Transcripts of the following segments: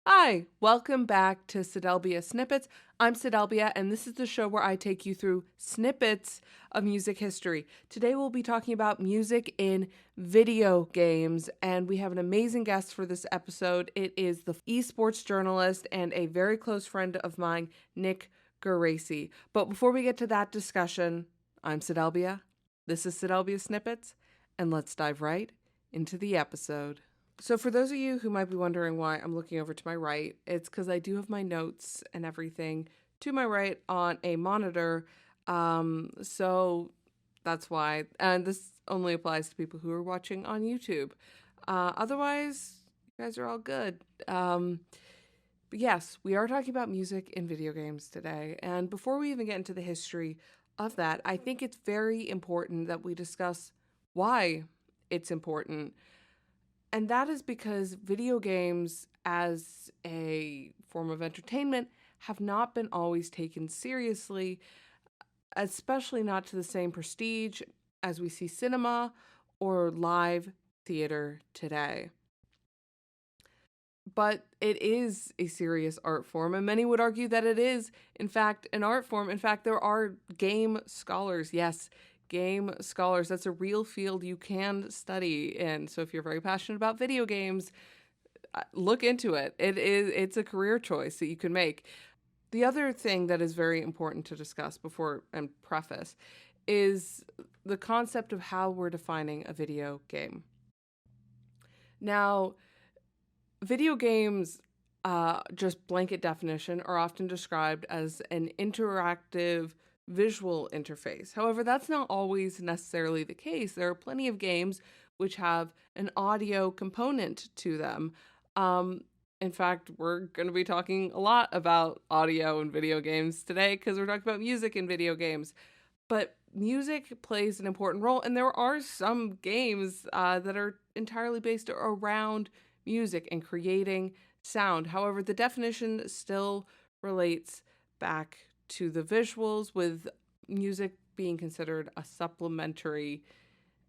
Hi, welcome back to Sidelbia Snippets. I'm Sidelbia, and this is the show where I take you through snippets of music history. Today we'll be talking about music in video games, and we have an amazing guest for this episode. It is the esports journalist and a very close friend of mine, Nick Geracie. But before we get to that discussion, I'm Sidelbia. This is Sidelbia Snippets, and let's dive right into the episode. So for those of you who might be wondering why I'm looking over to my right, it's because I do have my notes and everything to my right on a monitor. So that's why. And this only applies to people who are watching on YouTube. Otherwise, you guys are all good. But yes, we are talking about music in video games today. And before we even get into the history of that, I think it's very important that we discuss why it's important. And that is because video games as a form of entertainment have not been always taken seriously, especially not to the same prestige as we see cinema or live theater today. But it is a serious art form, and many would argue that it is, in fact, an art form. In fact, there are game scholars. Yes, game scholars. That's a real field you can study in. So if you're very passionate about video games, look into it. It's a career choice that you can make. The other thing that is very important to discuss before and preface is the concept of how we're defining a video game. Now, video games, just blanket definition, are often described as an interactive visual interface. However, that's not always necessarily the case. There are plenty of games which have an audio component to them. In fact, we're going to be talking a lot about audio in video games today because we're talking about music in video games. But music plays an important role, and there are some games that are entirely based around music and creating sound. However, the definition still relates back to the visuals, with music being considered a supplementary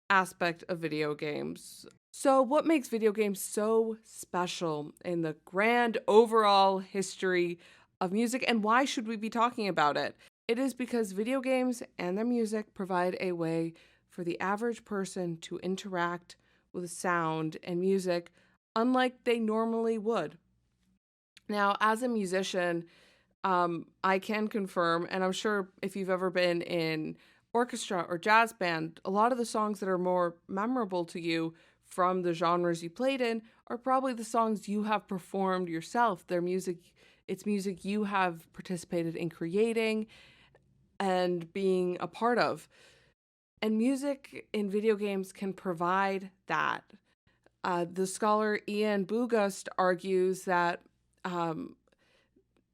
aspect of video games. So what makes video games so special in the grand overall history of music, and why should we be talking about it? It is because video games and their music provide a way for the average person to interact with sound and music unlike they normally would. Now, as a musician, I can confirm, and I'm sure if you've ever been in orchestra or jazz band, a lot of the songs that are more memorable to you from the genres you played in are probably the songs you have performed yourself. It's music you have participated in creating and being a part of. And music in video games can provide that. The scholar Ian Boogust argues that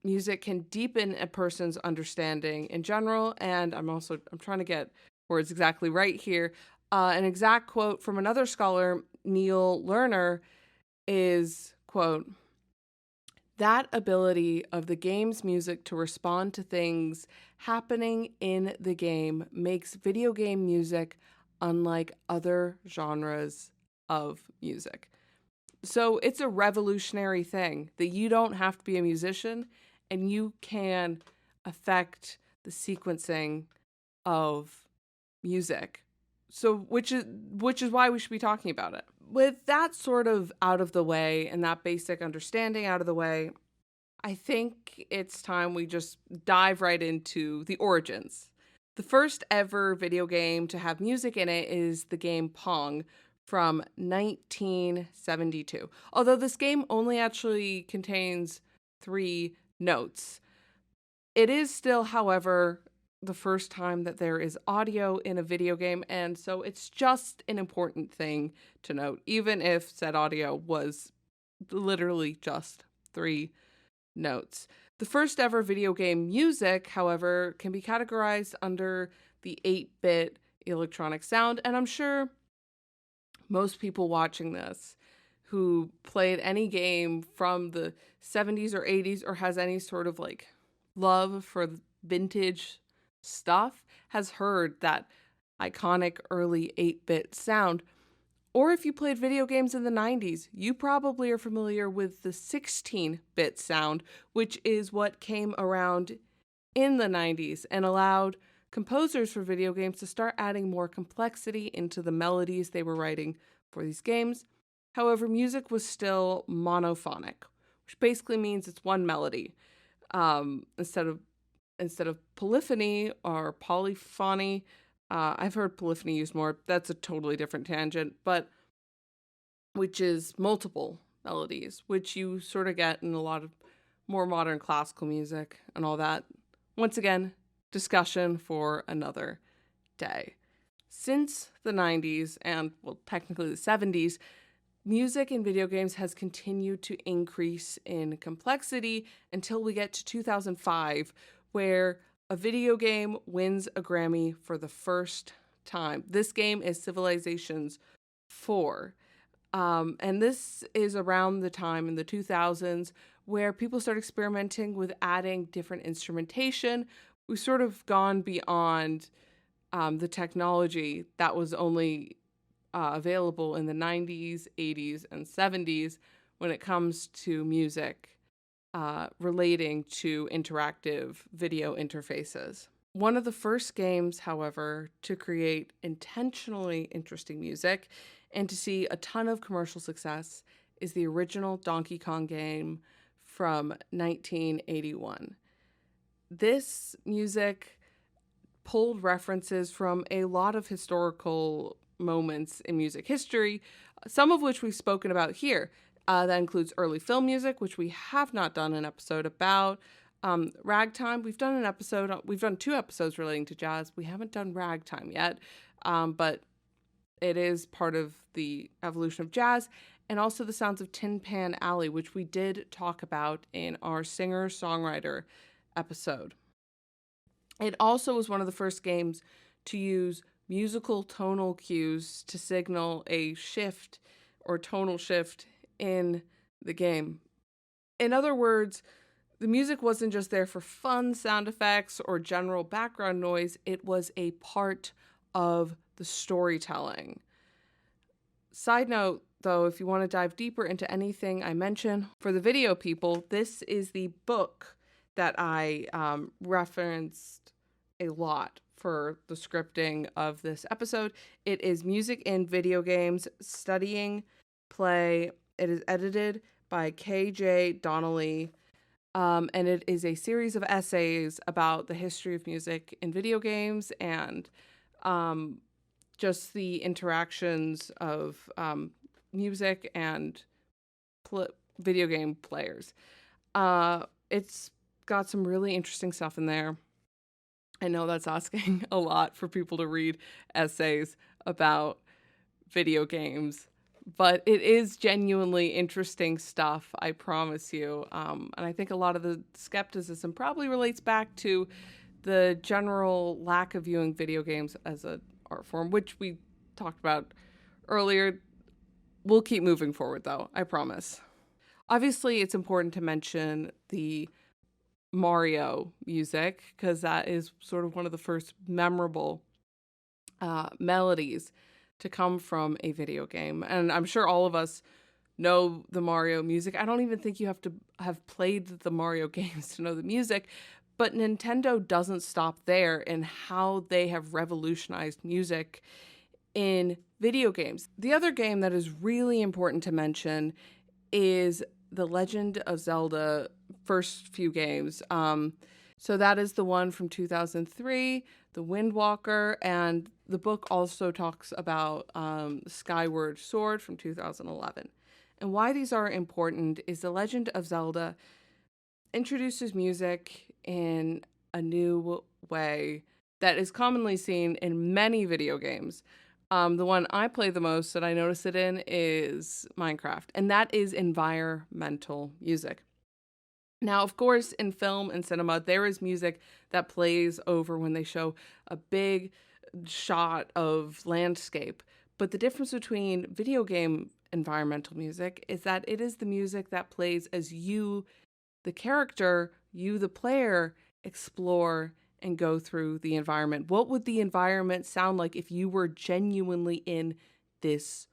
music can deepen a person's understanding in general. And I'm trying to get words exactly right here. An exact quote from another scholar, Neil Lerner, is, quote, "That ability of the game's music to respond to things happening in the game makes video game music unlike other genres of music." So it's a revolutionary thing that you don't have to be a musician and you can affect the sequencing of music. So which is why we should be talking about it. With that sort of out of the way and that basic understanding out of the way, I think it's time we just dive right into the origins. The first ever video game to have music in it is the game Pong from 1972. Although this game only actually contains 3 notes. It is still, however, the first time that there is audio in a video game, and so it's just an important thing to note, even if said audio was literally just 3 notes. The first ever video game music, however, can be categorized under the 8-bit electronic sound, and I'm sure most people watching this who played any game from the 70s or 80s or has any sort of like love for vintage stuff has heard that iconic early 8-bit sound. Or if you played video games in the 90s, you probably are familiar with the 16-bit sound, which is what came around in the 90s and allowed composers for video games to start adding more complexity into the melodies they were writing for these games. However, music was still monophonic, which basically means it's one melody. Instead of polyphony or polyphony, I've heard polyphony used more. That's a totally different tangent, but which is multiple melodies, which you sort of get in a lot of more modern classical music and all that. Once again, discussion for another day. Since the 90s and, well, technically the 70s, music in video games has continued to increase in complexity until we get to 2005, where a video game wins a Grammy for the first time. This game is Civilizations 4. And this is around the time in the 2000s where people start experimenting with adding different instrumentation. We've sort of gone beyond the technology that was only available in the 90s, 80s, and 70s when it comes to music relating to interactive video interfaces. One of the first games, however, to create intentionally interesting music and to see a ton of commercial success is the original Donkey Kong game from 1981. This music pulled references from a lot of historical moments in music history, some of which we've spoken about here. That includes early film music, which we have not done an episode about. Ragtime, we've done 2 episodes relating to jazz. We haven't done ragtime yet, but it is part of the evolution of jazz, and also the sounds of Tin Pan Alley, which we did talk about in our singer-songwriter episode. It also was one of the first games to use musical tonal cues to signal a shift or tonal shift in the game. In other words, the music wasn't just there for fun sound effects or general background noise, it was a part of the storytelling. Side note, though, if you want to dive deeper into anything I mention, for the video people, this is the book that I referenced a lot for the scripting of this episode. It is Music in Video Games, Studying Play. It is edited by K.J. Donnelly, and it is a series of essays about the history of music in video games and just the interactions of music and video game players. It's got some really interesting stuff in there. I know that's asking a lot for people to read essays about video games, but it is genuinely interesting stuff, I promise you. And I think a lot of the skepticism probably relates back to the general lack of viewing video games as an art form, which we talked about earlier. We'll keep moving forward, though, I promise. Obviously, it's important to mention the Mario music, because that is sort of one of the first memorable melodies to come from a video game. And I'm sure all of us know the Mario music. I don't even think you have to have played the Mario games to know the music, but Nintendo doesn't stop there in how they have revolutionized music in video games. The other game that is really important to mention is The Legend of Zelda first few games. So that is the one from 2003, The Wind Waker, and the book also talks about Skyward Sword from 2011. And why these are important is The Legend of Zelda introduces music in a new way that is commonly seen in many video games. The one I play the most that I notice it in is Minecraft, and that is environmental music. Now, of course, in film and cinema, there is music that plays over when they show a big shot of landscape. But the difference between video game environmental music is that it is the music that plays as you, the character, you, the player, explore and go through the environment. What would the environment sound like if you were genuinely in this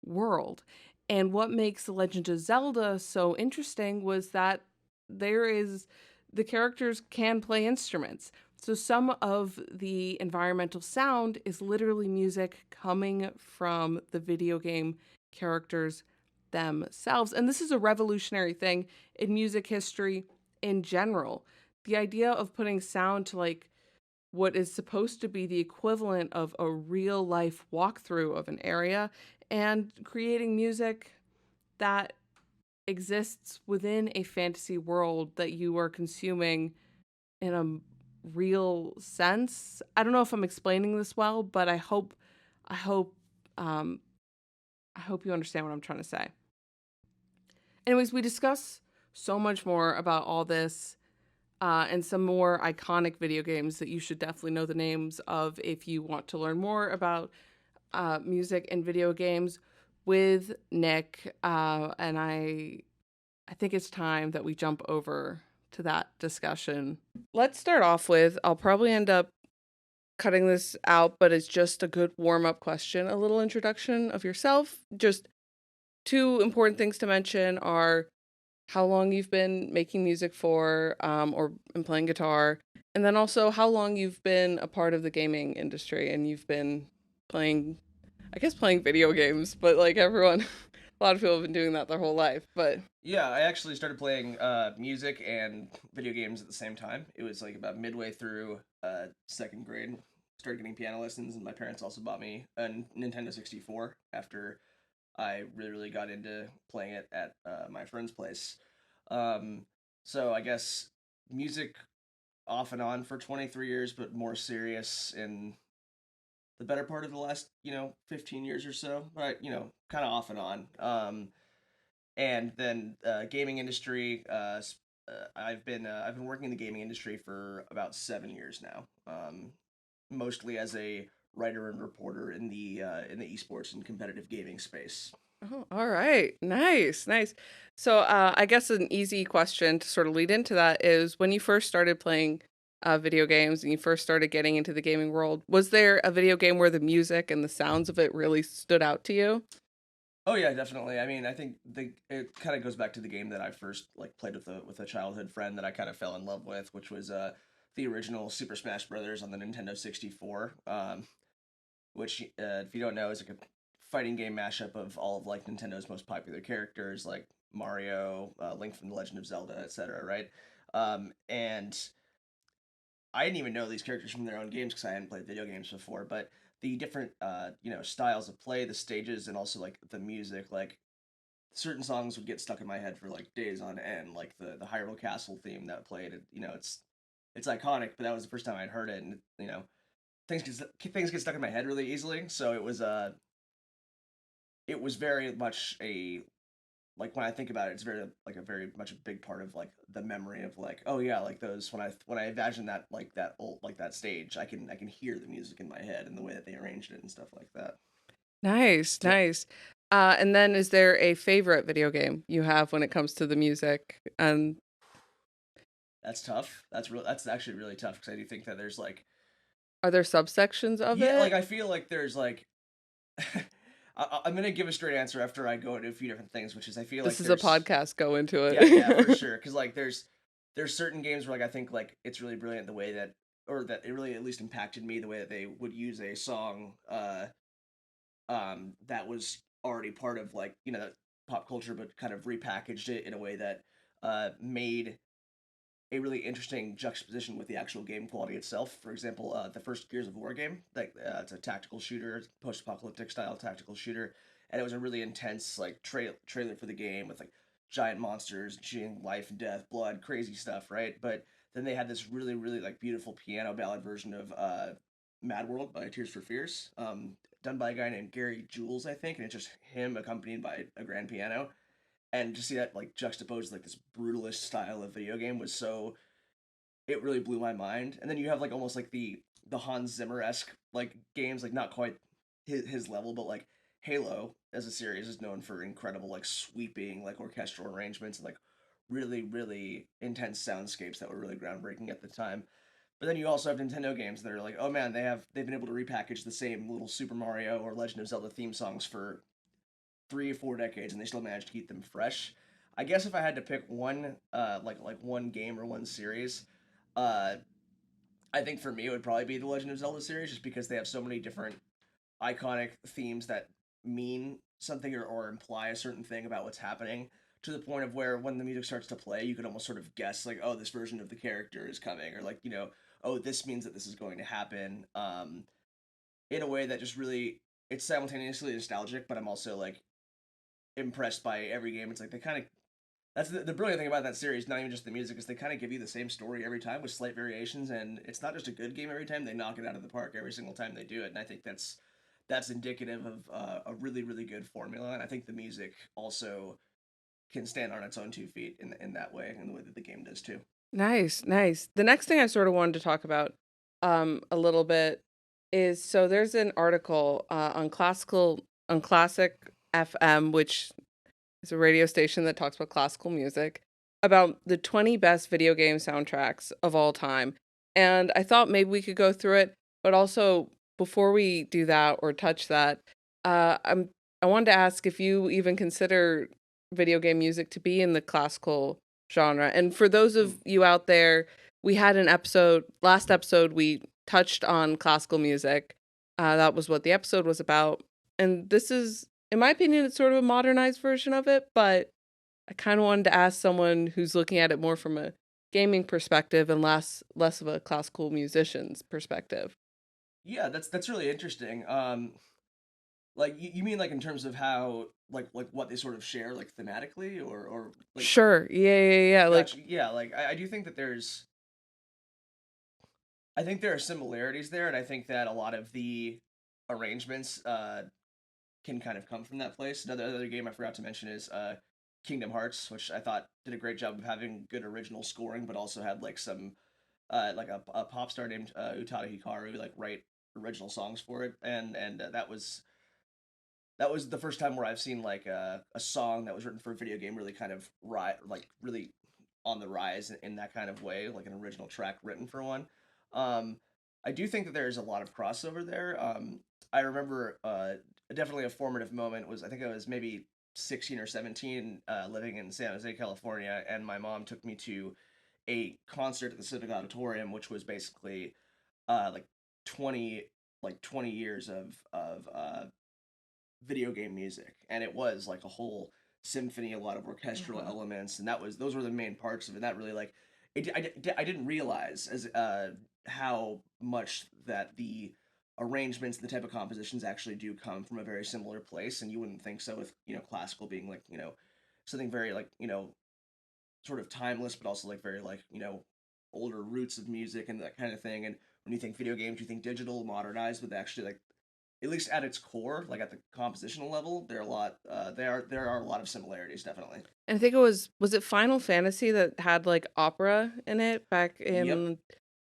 world. And what makes The Legend of Zelda so interesting was that there is the characters can play instruments. So some of the environmental sound is literally music coming from the video game characters themselves. And this is a revolutionary thing in music history in general. The idea of putting sound to like what is supposed to be the equivalent of a real life walkthrough of an area and creating music that exists within a fantasy world that you are consuming in a real sense. I don't know if I'm explaining this well, but I hope um I hope you understand what I'm trying to say. Anyways, we discuss so much more about all this and some more iconic video games that you should definitely know the names of if you want to learn more about music and video games with Nick. And I think it's time that we jump over to that discussion. Let's start off with, I'll probably end up cutting this out, but it's just a good warm up question, a little introduction of yourself. Just two important things to mention are how long you've been making music for, or and playing guitar, and then also how long you've been a part of the gaming industry and you've been playing, I guess, playing video games, but like everyone, a lot of people have been doing that their whole life. But Yeah, I actually started playing music and video games at the same time. It was like about midway through second grade. Started getting piano lessons, and my parents also bought me a Nintendo 64 after I really got into playing it at my friend's place. Um, so I guess music off and on for 23 years, but more serious in the better part of the last 15 years or so. But kind of off and on. And then gaming industry. I've been working in the gaming industry for about 7 years now. Mostly as a writer and reporter in the esports and competitive gaming space. oh, all right, nice, nice. So I guess an easy question to sort of lead into that is when you first started playing video games and you first started getting into the gaming world, was there a video game where the music and the sounds of it really stood out to you? Oh yeah, definitely. I mean, I think it kind of goes back to the game that I first like played with a childhood friend that I kind of fell in love with, which was the original Super Smash Brothers on the Nintendo 64. Which if you don't know is like a fighting game mashup of all of like Nintendo's most popular characters like Mario, Link from the Legend of Zelda, etc. Right? And I didn't even know these characters from their own games because I hadn't played video games before. But the different styles of play, the stages, and also like the music, like certain songs would get stuck in my head for like days on end, like the Hyrule Castle theme that played. It's iconic, but that was the first time I'd heard it, and things get stuck in my head really easily. So it was very much a like when I think about it, it's very like a very much a big part of like the memory of like, oh yeah, like those when I imagine that like that old like that stage, I can hear the music in my head and the way that they arranged it and stuff like that. Nice, nice. And then is there a favorite video game you have when it comes to the music? And That's tough. That's actually really tough because I do think that there's like are there subsections of yeah, like it? I feel like there's like I'm gonna give a straight answer after I go into a few different things, which is I feel This like is a there's podcast. Go into yeah, for it. sure. Because like there's certain games where like I think like it's really brilliant the way that or that it really at least impacted me the way that they would use a song that was already part of like pop culture but kind of repackaged it in a way that made a really interesting juxtaposition with the actual game quality itself. For example, the first Gears of War game, like it's a tactical shooter, post-apocalyptic style tactical shooter, and it was a really intense like trailer for the game with like giant monsters, shooting life, death, blood, crazy stuff, right? But then they had this really like beautiful piano ballad version of Mad World by Tears for Fears, done by a guy named Gary Jules, I think, and it's just him accompanied by a grand piano and to see that like juxtaposed like this brutalist style of video game was so it really blew my mind. And then you have like almost like the Hans Zimmer esque like games, like not quite his level, but like Halo as a series is known for incredible like sweeping like orchestral arrangements and like really intense soundscapes that were really groundbreaking at the time. But then you also have Nintendo games that are like, oh man, they've been able to repackage the same little Super Mario or Legend of Zelda theme songs for 3 or 4 decades, and they still managed to keep them fresh. I guess if I had to pick one, like one game or one series, uh, I think for me it would probably be the Legend of Zelda series, just because they have so many different iconic themes that mean something or imply a certain thing about what's happening, to the point of where when the music starts to play, you can almost sort of guess like, oh, this version of the character is coming, or like, oh, this means that this is going to happen. In a way that just really, it's simultaneously nostalgic, but I'm also like impressed by every game. It's like they kind of, that's the brilliant thing about that series, not even just the music, is they kind of give you the same story every time with slight variations, and it's not just a good game every time. They knock it out of the park every single time they do it, and I think that's indicative of a really really good formula. And I think the music also can stand on its own 2 feet in that way, in the way that the game does too. Nice, nice. The next thing I sort of wanted to talk about a little bit is, so there's an article on Classic FM, which is a radio station that talks about classical music, about the 20 best video game soundtracks of all time. And I thought maybe we could go through it, but also before we do that or touch that, uh, I'm I wanted to ask if you even consider video game music to be in the classical genre. And for those Mm. of you out there, we had an episode, last episode, we touched on classical music. That was what the episode was about. And this is, in my opinion, it's sort of a modernized version of it, but I kind of wanted to ask someone who's looking at it more from a gaming perspective and less of a classical musician's perspective. Yeah, that's really interesting. Like you mean like in terms of how like what they sort of share like thematically, or like, Sure. Yeah, yeah, yeah. Like, gotcha. Yeah, like I do think that I think there are similarities there, and I think that a lot of the arrangements can kind of come from that place. Another game I forgot to mention is Kingdom Hearts, which I thought did a great job of having good original scoring, but also had like some like a pop star named Utada Hikaru like write original songs for it, and that was the first time where I've seen like a song that was written for a video game really kind of like really on the rise in that kind of way, like an original track written for one. Um, I do think that there's a lot of crossover there. I remember definitely a formative moment was, I think I was maybe 16 or 17, living in San Jose, California, and my mom took me to a concert at the Civic Auditorium, which was basically like 20 20 years of video game music, and it was like a whole symphony, a lot of orchestral mhm. elements, and those were the main parts of it. That really like I didn't realize as how much that the arrangements, the type of compositions actually do come from a very similar place, and you wouldn't think so with classical being like something very like sort of timeless, but also like very like older roots of music and that kind of thing. And when you think video games, you think digital, modernized, but actually like at least at its core, like at the compositional level, there are a lot. There are a lot of similarities, definitely. And I think was it Final Fantasy that had like opera in it back Yep. in,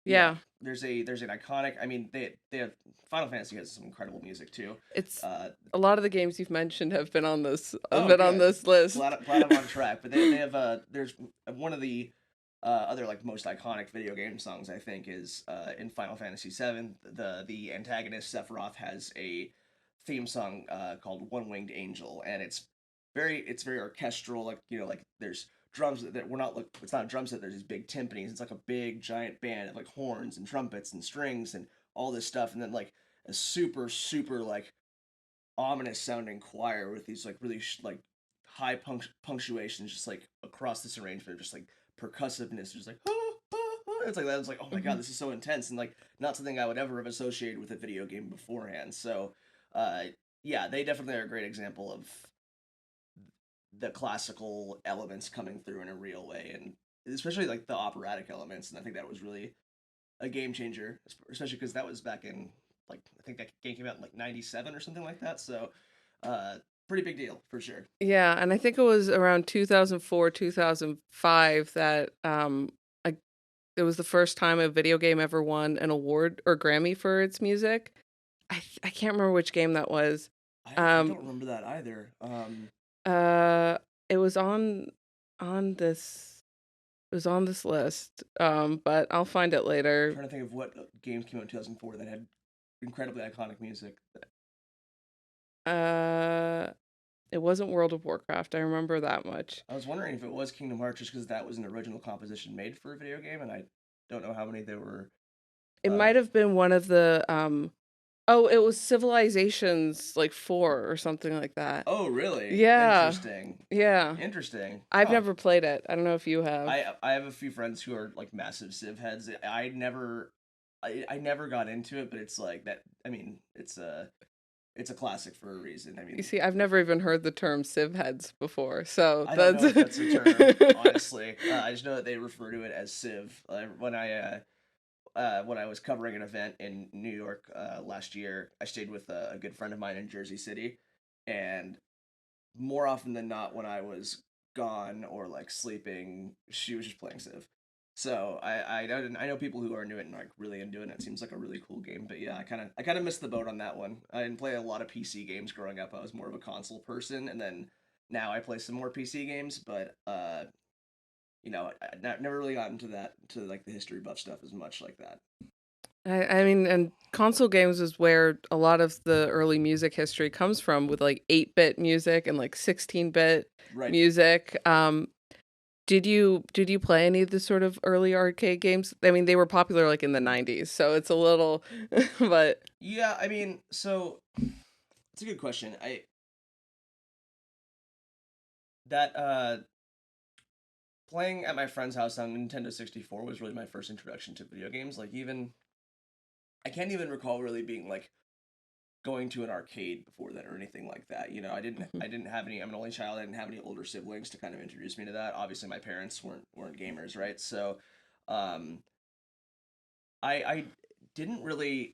Yeah. yeah. There's an iconic. I mean, they have Final Fantasy has some incredible music too. It's Uh, a lot of the games you've mentioned have oh, been on good. this list. Glad I'm on track. But they have there's one of the other like most iconic video game songs, I think, is in Final Fantasy VII. The antagonist Sephiroth has a theme song called One Winged Angel, and it's very orchestral. Like like there's drums that we're not like it's not a drum set. There's these big timpanis. It's like a big giant band of like horns and trumpets and strings and all this stuff, and then like a super like ominous sounding choir with these like really like high punctuations just like across this arrangement, just like percussiveness, just like it's like that. It's like, oh my god, Mhm. this is so intense, and like not something I would ever have associated with a video game beforehand. So uh yeah, they definitely are a great example of the classical elements coming through in a real way, and especially like the operatic elements. And I think that was really a game changer, especially because that was back in like, I think that game came out in like '97 or something like that. So, uh, pretty big deal for sure. Yeah, and I think it was around 2004, 2005 that I, it was the first time a video game ever won an award or Grammy for its music. I can't remember which game that was. I Um don't remember that either. uh it was on this it was on this list. But I'll find it later. Trying to think of what games came out in 2004 that had incredibly iconic music. Uh It wasn't World of Warcraft. I remember that much. I was wondering if it was Kingdom Hearts just because that was an original composition made for a video game, and I don't know how many there were. It Uh, might have been one of the oh, it was Civilizations like 4 or something like that. oh, really? Yeah. Interesting. Yeah. Interesting. I've Huh. never played it. I don't know if you have. I have a few friends who are like massive Civ heads. I never got into it, but it's like that. I mean, it's a classic for a reason. I You mean, see, I've never even heard the term civ heads before, so I don't that's know if that's a term, honestly. I just know that they refer to it as Civ. When I was covering an event in New York last year, I stayed with a good friend of mine in Jersey City, and more often than not, when I was gone or like sleeping, she was just playing Civ. So I know people who are into it and like really into it. And it seems like a really cool game, but yeah, I kind of missed the boat on that one. I didn't play a lot of PC games growing up. I was more of a console person, and then now I play some more PC games. But never really got into that to like the history buff stuff as much like that. I mean, and console games is where a lot of the early music history comes from, with like 8-bit music and like 16-bit Right. music. Did you play any of the sort of early arcade games? I mean, they were popular like in the 90s, so it's a little, but Yeah, I mean, so it's a good question. I that Playing at my friend's house on Nintendo 64 was really my first introduction to video games. Like even I can't even recall really being like going to an arcade before that or anything like that. You know, I didn't have any. I'm an only child. I didn't have any older siblings to kind of introduce me to that. Obviously, my parents weren't gamers, right? So, um, I didn't really.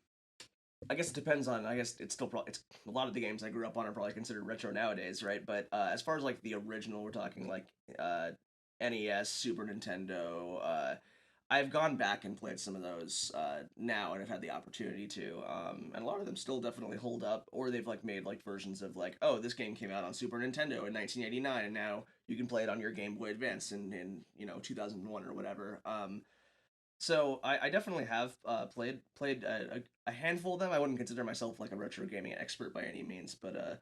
I guess it depends on. I guess it's still probably it's a lot of the games I grew up on are probably considered retro nowadays, right? But as far as like the original, we're talking like NES, Super Nintendo. I've gone back and played some of those now, and I've had the opportunity to, and a lot of them still definitely hold up. Or they've like made like versions of like, oh, this game came out on Super Nintendo in 1989, and now you can play it on your Game Boy Advance in 2001 or whatever. So I definitely have played a handful of them. I wouldn't consider myself like a retro gaming expert by any means, but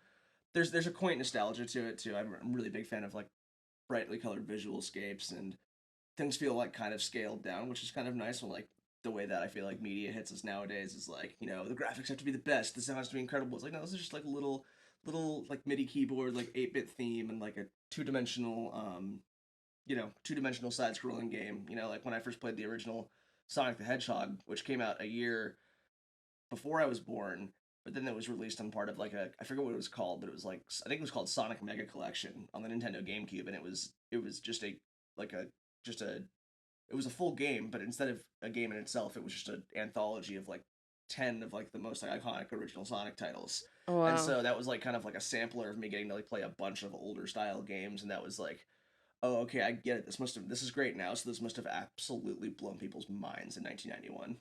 there's a quaint nostalgia to it too. I'm a really big fan of like brightly colored visual scapes, and things feel like kind of scaled down, which is kind of nice. When like the way that I feel like media hits us nowadays is like, the graphics have to be the best. The sound has to be incredible. It's like, no, this is just like a little like MIDI keyboard, like 8-bit theme, and like a two-dimensional side-scrolling game. Like when I first played the original Sonic the Hedgehog, which came out a year before I was born, but then it was released on part of like I forget what it was called, but it was like I think it was called Sonic Mega Collection on the Nintendo GameCube, and it was just a like a just a it was a full game, but instead of a game in itself, it was just an anthology of like 10 of like the most iconic original Sonic titles. oh And wow. so that was like kind of like a sampler of me getting to like play a bunch of older style games, and that was like, oh, okay, I get it. This is great now. So this must have absolutely blown people's minds in 1991.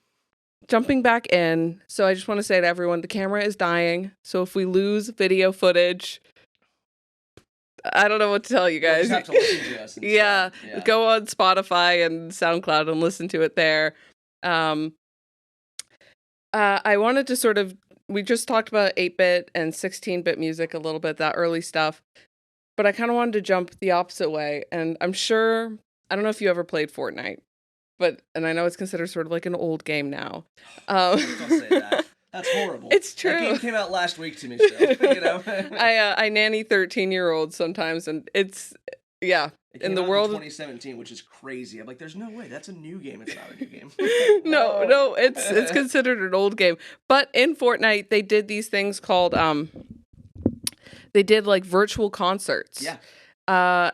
Jumping back in, so I just want to say to everyone, the camera is dying. So if we lose video footage, I don't know what to tell you You'll just guys. have to listen to us Yeah, instead. Yeah. go on Spotify and SoundCloud and listen to it there. Um, I wanted to sort of, we just talked about 8-bit and 16-bit music a little bit, that early stuff, but I kind of wanted to jump the opposite way. And I'm sure, I don't know if you ever played Fortnite, and I know it's considered sort of like an old game now. Um, Please don't say that. That's horrible. it's That true. game came out last week to me still, you know? I nanny 13-year-olds sometimes, and it's, yeah, It in came the out in world. 2017, which is crazy. I'm like, there's no way. That's a new game. It's not a new game. No, No. no, it's considered an old game. But in Fortnite, they did these things called they did like virtual concerts. Yeah.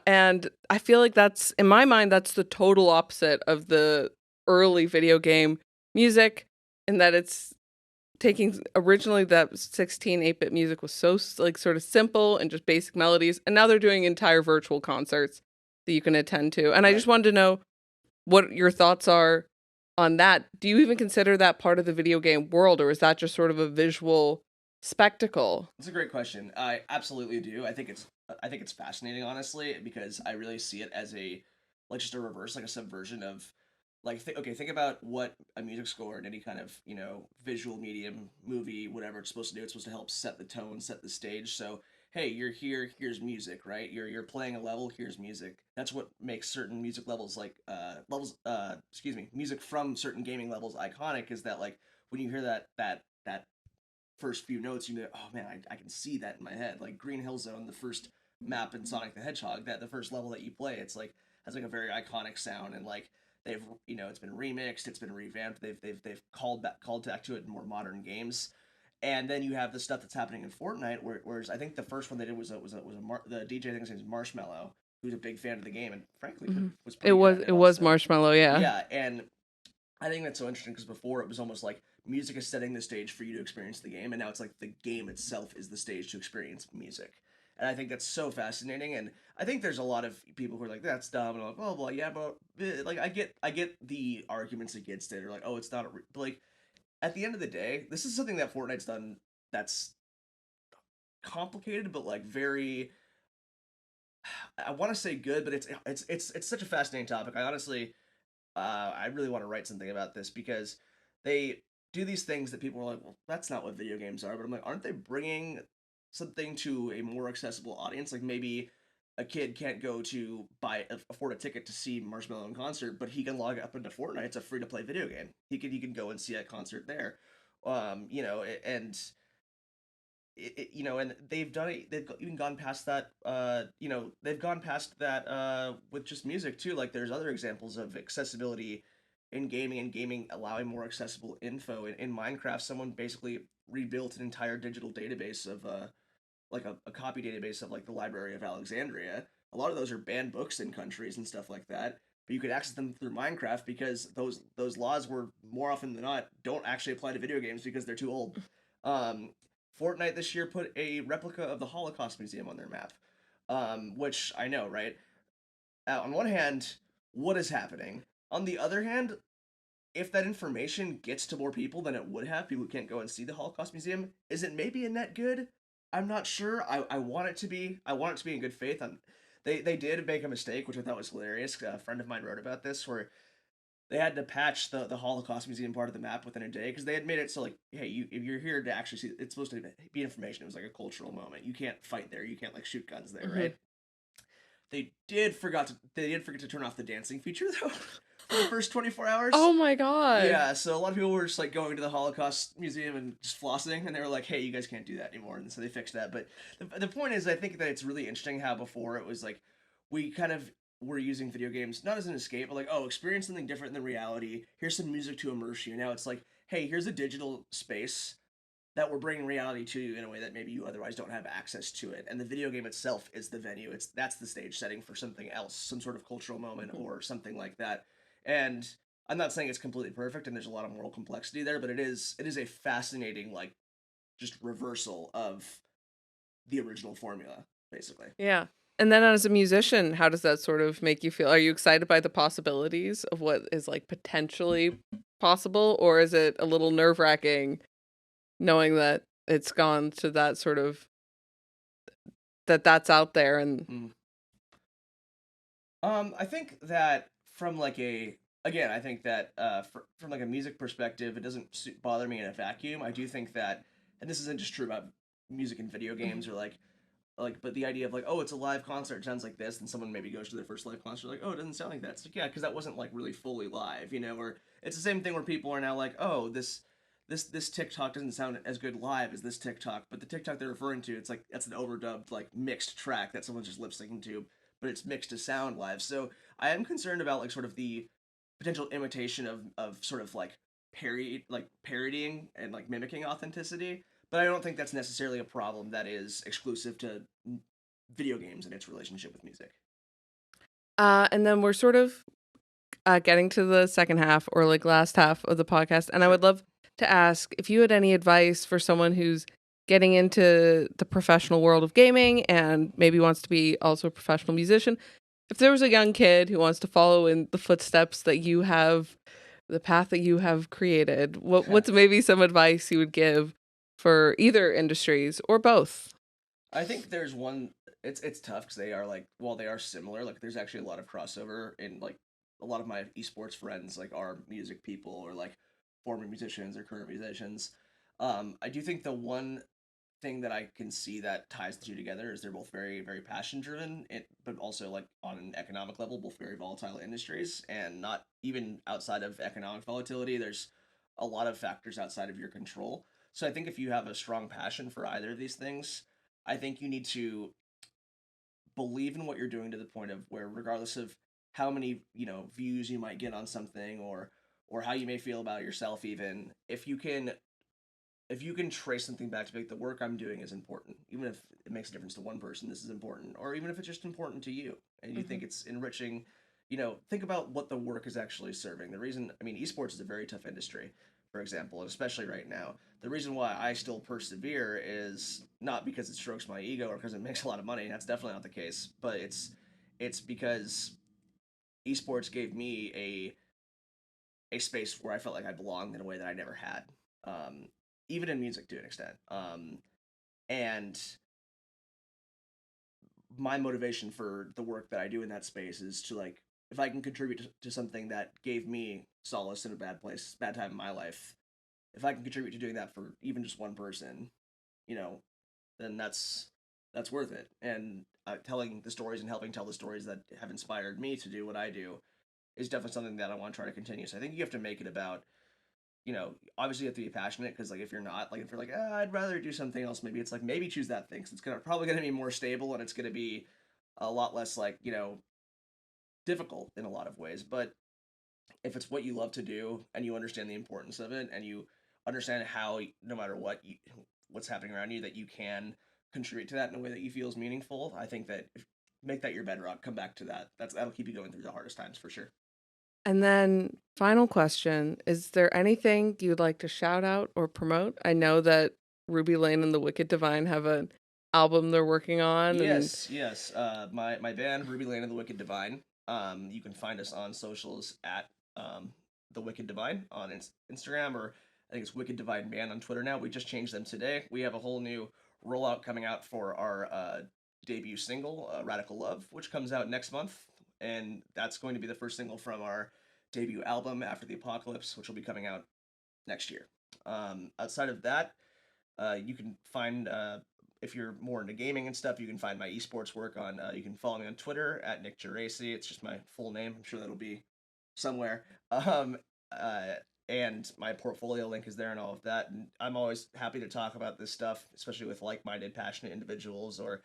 And I feel like that's, in my mind, that's the total opposite of the early video game music, in that it's taking, originally that 16 8-bit music was so like sort of simple and just basic melodies, and now they're doing entire virtual concerts that you can attend to. And I Right. just wanted to know what your thoughts are on that. Do you even consider that part of the video game world, or is that just sort of a visual spectacle? That's a great question. I absolutely do. I think it's fascinating, honestly, because I really see it as a like just a reverse, like a subversion of like okay, think about what a music score in any kind of visual medium, movie, whatever it's supposed to do. It's supposed to help set the tone, set the stage. So hey, you're here, here's music, right? You're playing a level, here's music. That's what makes certain music levels like excuse me, music from certain gaming levels iconic, is that like when you hear that first few notes, you know, oh man, I can see that in my head. Like Green Hill Zone, the first map in Sonic the Hedgehog, that the first level that you play, it's like has like a very iconic sound, and like they've, you know, it's been remixed, it's been revamped, they've called back to it in more modern games. And then you have the stuff that's happening in Fortnite, whereas I think the first one they did the DJ, I think his name is Marshmallow, who's a big fan of the game and frankly Hmm. was It pretty good was at it it was also. Marshmallow, yeah. Yeah, and I think that's so interesting because before it was almost like music is setting the stage for you to experience the game, and now it's like the game itself is the stage to experience music. And I think that's so fascinating. And I think there's a lot of people who are like, "That's dumb," and I'm like, "Oh, well, yeah, but like I get the arguments against it, or like, oh, it's not but like at the end of the day, this is something that Fortnite's done that's complicated, but like very, I want to say good, but it's such a fascinating topic. I honestly, I really want to write something about this because they do these things that people are like, well, that's not what video games are. But I'm like, aren't they bringing something to a more accessible audience? Like maybe a kid can't go to afford a ticket to see Marshmello in concert, but he can log up into Fortnite. It's a free to play video game. He can go and see a concert there. You know, and you know, and they've done it. They've even gone past that. You know, they've gone past that with just music too. Like there's other examples of accessibility in gaming, and gaming allowing more accessible info. In Minecraft, someone basically rebuilt an entire digital database of like a copy database of like the Library of Alexandria. A lot of those are banned books in countries and stuff like that, but you could access them through Minecraft because those laws were more often than not don't actually apply to video games because they're too old. Um, Fortnite this year put a replica of the Holocaust Museum on their map, which I know, right? On one hand, what is happening? On the other hand, if that information gets to more people than it would have, people who can't go and see the Holocaust Museum, is it maybe a net good? I'm not sure. I want it to be. I want it to be in good faith. They did make a mistake, which I thought was hilarious. A friend of mine wrote about this, where they had to patch the Holocaust Museum part of the map within a day because they had made it so like, hey, you if you're here to actually see, it's supposed to be information. It was like a cultural moment. You can't fight there. You can't like shoot guns there, Hmm. right? They did forget to turn off the dancing feature though for the first 24 hours. Oh my god. Yeah, so a lot of people were just like going to the Holocaust Museum and just flossing, and they were like, "Hey, you guys can't do that anymore," and so they fixed that. But the point is, I think that it's really interesting how before it was like we kind of were using video games not as an escape, but like, oh, experience something different than reality. Here's some music to immerse you. Now it's like, hey, here's a digital space that we're bringing reality to you in a way that maybe you otherwise don't have access to it. And the video game itself is the venue. That's the stage setting for something else, some sort of cultural moment Mhm. or something like that. And I'm not saying it's completely perfect and there's a lot of moral complexity there, but it is a fascinating like just reversal of the original formula, basically. Yeah. And then as a musician, how does that sort of make you feel? Are you excited by the possibilities of what is like potentially possible, or is it a little nerve-wracking knowing that it's gone to that sort of that's out there and Mm. I think that from like a again, I think that from like a music perspective, it doesn't bother me in a vacuum. I do think that, and this isn't just true about music and video Mhm. games or like, but the idea of like, oh, it's a live concert, it sounds like this, and someone maybe goes to their first live concert, like, oh, it doesn't sound like that. It's like, yeah, because that wasn't like really fully live, you know. Or it's the same thing where people are now like, oh, this TikTok doesn't sound as good live as this TikTok, but the TikTok they're referring to, it's like that's an overdubbed like mixed track that someone's just lip syncing to, but it's mixed to sound live. So I am concerned about like sort of the potential imitation of sort of like parodying and like mimicking authenticity. But I don't think that's necessarily a problem that is exclusive to video games and its relationship with music. and then we're sort of getting to the second half or like last half of the podcast, and I Sure. would love to ask if you had any advice for someone who's getting into the professional world of gaming and maybe wants to be also a professional musician. If there was a young kid who wants to follow in the footsteps that you have, the path that you have created, what's maybe some advice you would give for either industries or both? I think there's one. It's tough because they are like, while they are similar, like there's actually a lot of crossover in like a lot of my esports friends like are music people or like former musicians or current musicians. I do think the one thing that I can see that ties the two together is they're both very, very passion driven, but also like on an economic level, both very volatile industries, and not even outside of economic volatility. There's a lot of factors outside of your control. So I think if you have a strong passion for either of these things, I think you need to believe in what you're doing to the point of where, regardless of how many views you might get on something, or how you may feel about yourself, even if you can trace something back to be like, the work I'm doing is important, even if it makes a difference to one person, this is important, or even if it's just important to you and you Hmm. think it's enriching, think about what the work is actually serving. The reason, I mean, esports is a very tough industry, for example, and especially right now. The reason why I still persevere is not because it strokes my ego or because it makes a lot of money. That's definitely not the case, but it's because esports gave me a space where I felt like I belonged in a way that I never had. Um, Even in music to an extent. And my motivation for the work that I do in that space is to, like, if I can contribute to something that gave me solace in a bad time in my life, if I can contribute to doing that for even just one person, you know, then that's worth it. And telling the stories and helping tell the stories that have inspired me to do what I do is definitely something that I want to try to continue. So I think you have to make it about, obviously you have to be passionate, because like if you're not, like if you're like, I'd rather do something else, maybe it's like, maybe choose that thing, 'cause it's probably gonna be more stable, and it's gonna be a lot less, like, difficult in a lot of ways. But if it's what you love to do and you understand the importance of it, and you understand how, no matter what's happening around you, that you can contribute to that in a way that you feel is meaningful, I think that make that your bedrock, come back to that. That'll keep you going through the hardest times for sure. And then, final question, is there anything you'd like to shout out or promote? I know that Ruby Lane and the Wicked Divine have an album they're working on, and Yes, yes. My band, Ruby Lane and the Wicked Divine. You can find us on socials at the Wicked Divine on Instagram, or I think it's Wicked Divine Band on Twitter now. We just changed them today. We have a whole new rollout coming out for our debut single, Radical Love, which comes out next month, and that's going to be the first single from our debut album, After the Apocalypse, which will be coming out next year. Outside of that, you can find, if you're more into gaming and stuff, you can find my esports work on. You can follow me on Twitter at Nick Geracie. It's just my full name. I'm sure that'll be somewhere. Uh, and my portfolio link is there and all of that. And I'm always happy to talk about this stuff, especially with like-minded, passionate individuals. Or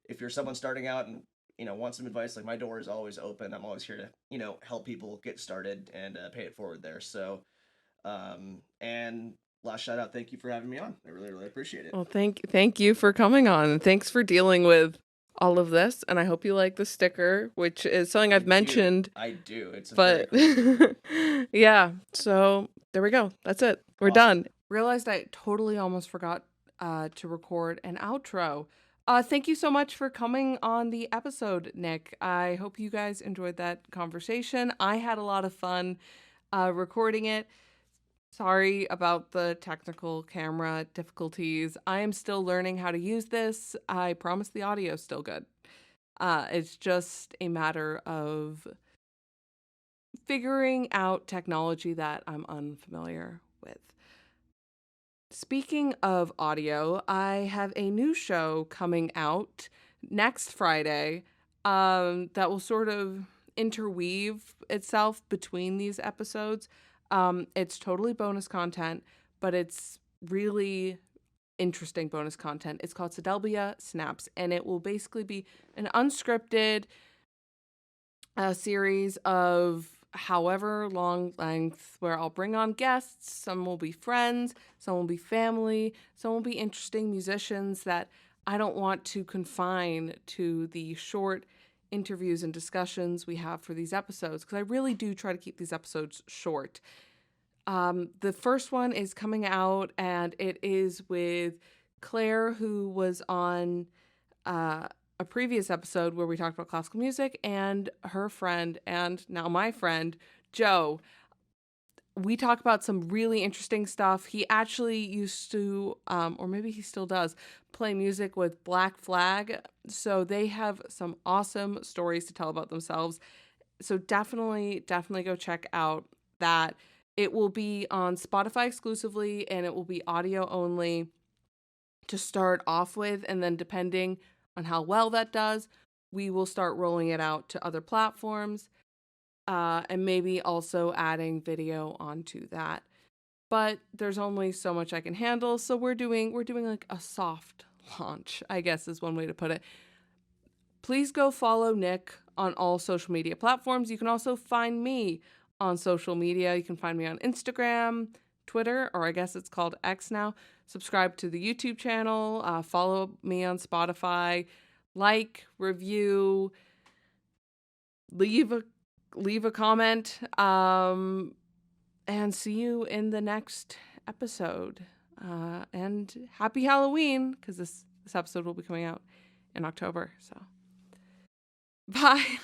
if you're someone starting out and want some advice, like, my door is always open. I'm always here to help people get started and pay it forward there. So and last shout out, thank you for having me on. I really, really appreciate it. well, thank you for coming on, and thanks for dealing with all of this. And I hope you like the sticker, which is something I I've do. mentioned, I do. It's a very but cool sticker. yeah. So there we go. That's it. We're Awesome. done. Realized I totally almost forgot to record an outro. Thank you so much for coming on the episode, Nick. I hope you guys enjoyed that conversation. I had a lot of fun recording it. Sorry about the technical camera difficulties. I am still learning how to use this. I promise the audio is still good. It's just a matter of figuring out technology that I'm unfamiliar with. Speaking of audio, I have a new show coming out next Friday that will sort of interweave itself between these episodes. It's totally bonus content, but it's really interesting bonus content. It's called Sedelbia Snaps, and it will basically be an unscripted series of however long length, where I'll bring on guests. Some will be friends, some will be family, some will be interesting musicians that I don't want to confine to the short interviews and discussions we have for these episodes, because I really do try to keep these episodes short. The first one is coming out, and it is with Claire, who was on a previous episode where we talked about classical music, and her friend, and now my friend, Joe. We talk about some really interesting stuff. He actually used to, or maybe he still does, play music with Black Flag. So they have some awesome stories to tell about themselves. So definitely, definitely go check out that. It will be on Spotify exclusively, and it will be audio only. to start off with, and then depending on how well that does, we will start rolling it out to other platforms, and maybe also adding video onto that. But there's only so much I can handle, so we're doing like a soft launch, I guess is one way to put it. Please go follow Nick on all social media platforms. You can also find me on social media. You can find me on Instagram, Twitter, or I guess it's called X now. Subscribe to the YouTube channel. Follow me on Spotify. Like, review, leave a comment. And see you in the next episode. And happy Halloween, because this episode will be coming out in October. So, bye.